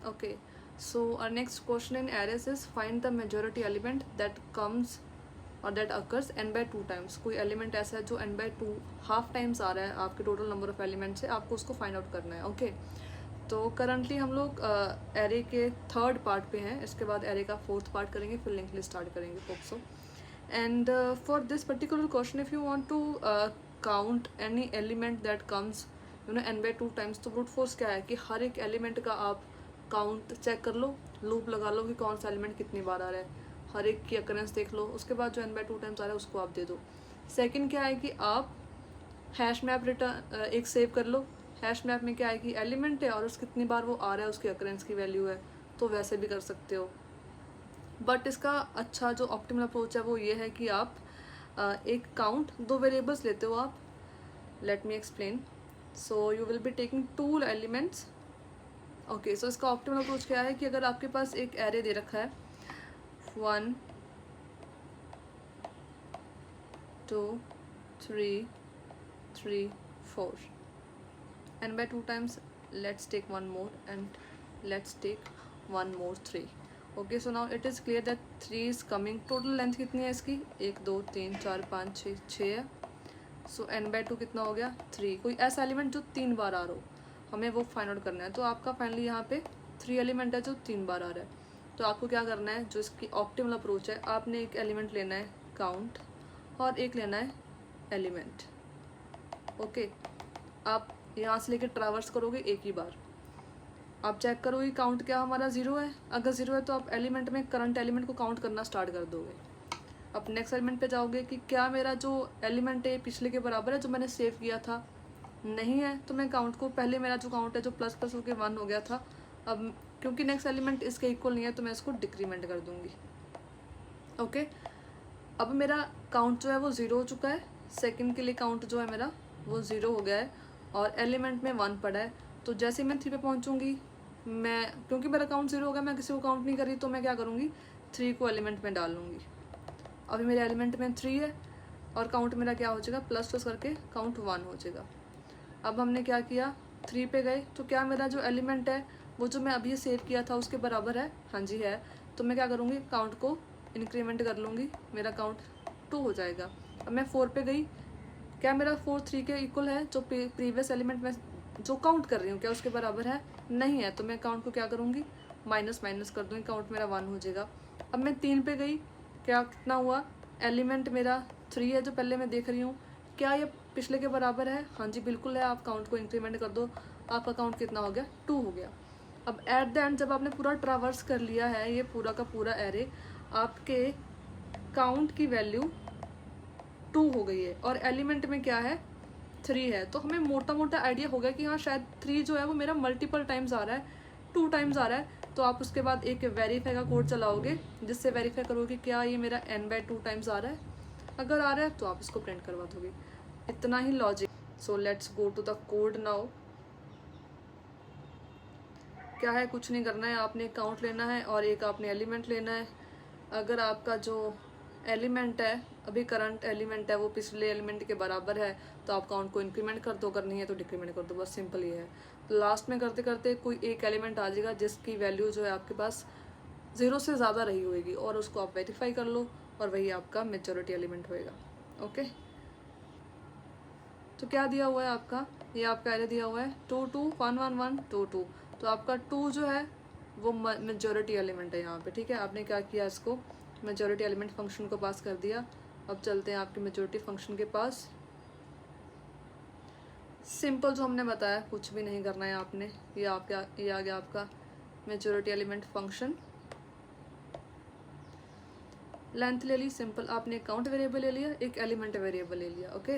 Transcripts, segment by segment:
Okay, so our next question in arrays is find the majority element that comes और that occurs n by 2 times. कोई element ऐसा है जो n by 2 half times आ रहा है आपके टोटल नंबर ऑफ एलिमेंट से, आपको उसको फाइंड आउट करना है। ओके, तो करंटली हम लोग एरे के थर्ड पार्ट पे हैं, इसके बाद एरे का फोर्थ पार्ट करेंगे, फिर लिंक लिस्ट स्टार्ट करेंगे फोक्सो। And for this particular question if you want to count any element that comes you know n by 2 times, तो ब्रूट फोर्स क्या है कि हर एक एलिमेंट का आप काउंट चेक कर लो, लूप लगा लो कि कौन सा एलिमेंट कितनी बार आ रहा है, हर एक की अकरेंस देख लो, उसके बाद जो n बाई 2 टाइम्स आ रहा है उसको आप दे दो। सेकंड क्या है कि आप हैश मैप रिटर्न एक सेव कर लो। हैश मैप में क्या है कि एलिमेंट है और उस कितनी बार वो आ रहा है उसकी अकरेंस की वैल्यू है, तो वैसे भी कर सकते हो। बट इसका अच्छा जो ऑप्टिमल अप्रोच है वो ये है कि आप एक काउंट दो वेरिएबल्स लेते हो आप। Let me explain. So you will be taking two elements. Okay, so इसका ऑप्टिमल अप्रोच क्या है कि अगर आपके पास एक एरे दे रखा है 1 2 3 3 4 n by 2 times, let's take one more and let's take one more 3. Okay, so now it is clear that 3 is coming. total length कितनी है इसकी 1 2 3 4 5 6 6 है। सो n by 2 कितना हो गया 3। कोई ऐसा एलिमेंट जो 3 बार आ रहा हो, हमें वो फाइंड आउट करना है। तो आपका फाइनली यहाँ पे 3 एलिमेंट है जो 3 बार आ रहा है। तो आपको क्या करना है, जो इसकी ऑप्टिमल अप्रोच है, आपने एक एलिमेंट लेना है काउंट और एक लेना है एलिमेंट। ओके, आप यहाँ से लेकर ट्रैवर्स करोगे एक ही बार, आप चेक करोगे काउंट क्या हमारा 0 है। अगर 0 है तो आप एलिमेंट में करंट एलिमेंट को काउंट करना स्टार्ट कर दोगे। अब नेक्स्ट एलिमेंट पे जाओगे कि क्या मेरा जो एलिमेंट है पिछले के बराबर है जो मैंने सेव किया था, नहीं है तो मैं काउंट को, पहले मेरा जो काउंट है जो प्लस प्लस होकर 1 हो गया था, अब क्योंकि नेक्स्ट एलिमेंट इसके इक्वल नहीं है तो मैं इसको डिक्रीमेंट कर दूंगी। ओके, अब मेरा काउंट जो है वो 0 हो चुका है, सेकंड के लिए काउंट जो है मेरा वो 0 हो गया है और एलिमेंट में 1 पड़ा है। तो जैसे मैं 3 पे पहुंचूंगी, मैं क्योंकि मेरा काउंट 0 हो गया, मैं किसी को काउंट नहीं कर रही, तो मैं क्या करूँगी 3 को एलिमेंट में डाल लूँगी। अभी मेरे एलिमेंट में 3 है और काउंट मेरा क्या हो जाएगा, प्लस प्लस करके काउंट 1 हो जाएगा। अब हमने क्या किया 3 पे गए, तो क्या मेरा जो एलिमेंट है वो जो मैं अभी सेव किया था उसके बराबर है, हाँ जी है। तो मैं क्या करूँगी काउंट को इंक्रीमेंट कर लूँगी, मेरा काउंट 2 हो जाएगा। अब मैं 4 पे गई, क्या मेरा 4 3 के इक्वल है, जो प्रीवियस एलिमेंट में जो काउंट कर रही हूँ क्या उसके बराबर है, नहीं है। तो मैं काउंट को क्या करूँगी माइनस माइनस कर दूँगी, काउंट मेरा 1 हो जाएगा। अब मैं 3 पे गई, क्या कितना हुआ, एलिमेंट मेरा 3 है जो पहले मैं देख रही हूँ, क्या ये पिछले के बराबर है, हाँ जी बिल्कुल है। आप काउंट को इंक्रीमेंट कर दो, आपका काउंट कितना हो गया 2 हो गया। अब एट द एंड जब आपने पूरा ट्रैवर्स कर लिया है ये पूरा का पूरा एरे, आपके काउंट की वैल्यू 2 हो गई है और एलिमेंट में क्या है 3 है। तो हमें मोटा मोटा आइडिया हो गया कि हाँ शायद 3 जो है वो मेरा मल्टीपल टाइम्स आ रहा है, 2 टाइम्स आ रहा है। तो आप उसके बाद एक वेरीफाई का कोड चलाओगे जिससे वेरीफाई करोगे क्या ये मेरा n बाई 2 टाइम्स आ रहा है। अगर आ रहा है तो आप इसको प्रिंट करवा दोगे। इतना ही logic. So let's go to the code now. क्या है, कुछ नहीं करना है, आपने काउंट लेना है और एक आपने एलिमेंट लेना है। अगर आपका जो एलिमेंट है अभी करंट एलिमेंट है वो पिछले एलिमेंट के बराबर है तो आप काउंट को इंक्रीमेंट कर दो, अगर नहीं है तो डिक्रीमेंट कर दो, बस सिंपल ये है। तो लास्ट में करते करते कोई एक एलिमेंट आ जाएगा जिसकी वैल्यू जो है आपके पास 0 से ज़्यादा रही होगी और उसको आप वेरीफाई कर लो और वही आपका मेजॉरिटी एलिमेंट होएगा। ओके, तो क्या दिया हुआ है आपका, ये आपका एरे दिया हुआ है 2 2 1 1 1 2 2। तो आपका 2 जो है वो मेजॉरिटी एलिमेंट है यहाँ पे। ठीक है, आपने क्या किया, इसको मेजॉरिटी एलिमेंट फंक्शन को पास कर दिया। अब चलते हैं आपके मेजॉरिटी फंक्शन के पास। सिंपल जो हमने बताया, कुछ भी नहीं करना है आपने, ये आ गया आपका मेजॉरिटी एलिमेंट फंक्शन। लेंथ ले ली, सिंपल आपने एक काउंट वेरिएबल ले लिया, एक एलिमेंट वेरिएबल ले लिया। ओके,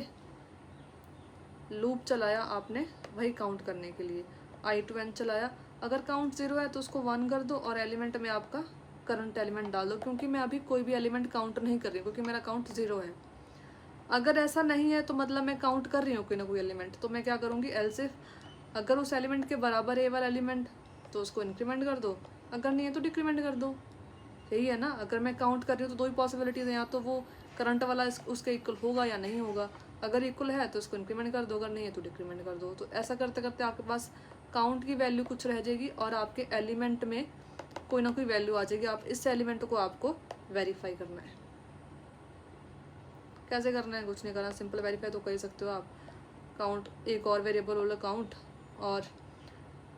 लूप चलाया आपने वही काउंट करने के लिए, i to n चलाया। अगर काउंट 0 है तो उसको 1 कर दो और एलिमेंट में आपका करंट एलिमेंट डाल दो, क्योंकि मैं अभी कोई भी एलिमेंट काउंट नहीं कर रही हूँ क्योंकि मेरा काउंट 0 है। अगर ऐसा नहीं है तो मतलब मैं काउंट कर रही हूँ कोई ना कोई एलिमेंट, तो मैं क्या करूँगी एल्स इफ अगर उस एलिमेंट के बराबर है वाला एलिमेंट तो उसको इंक्रीमेंट कर दो, अगर नहीं है तो डिक्रीमेंट कर दो। यही है ना, अगर मैं काउंट कर रही हूँ तो दो ही पॉसिबिलिटीज़ हैं, या तो वो करंट वाला उसके इक्वल होगा या नहीं होगा। अगर इक्वल है तो उसको इंक्रीमेंट कर दो, अगर नहीं है तो डिक्रीमेंट कर दो। तो ऐसा करते करते आपके पास काउंट की वैल्यू कुछ रह जाएगी और आपके एलिमेंट में कोई ना कोई वैल्यू आ जाएगी। आप इस एलिमेंट को आपको वेरीफाई करना है। कैसे करना है? कुछ नहीं करना, सिंपल वेरीफाई तो कर ही सकते हो आप। काउंट एक और वेरिएबल वाला काउंट और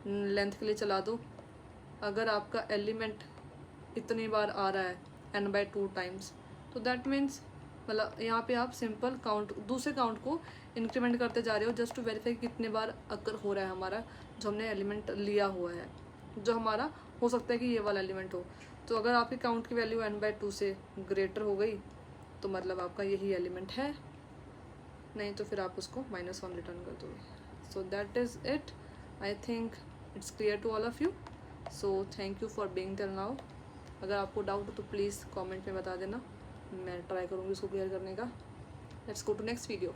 लेंथ के लिए चला दो। अगर आपका एलिमेंट इतनी बार आ रहा है n/2 टाइम्स, तो दैट मीन्स मतलब यहाँ पे आप सिंपल काउंट, दूसरे काउंट को इंक्रीमेंट करते जा रहे हो जस्ट टू वेरीफाई कितने बार अकर हो रहा है हमारा जो हमने एलिमेंट लिया हुआ है, जो हमारा हो सकता है कि ये वाला एलिमेंट हो। तो अगर आपकी काउंट की वैल्यू n/2 से ग्रेटर हो गई तो मतलब आपका यही एलिमेंट है, नहीं तो फिर आप उसको -1 रिटर्न कर दोगे। So that is it. I think it's clear to all of you. So thank you for being till now. अगर आपको डाउट हो तो प्लीज़ कमेंट में बता देना, मैं ट्राई करूँगी उसको क्लियर करने का। Let's go to next video.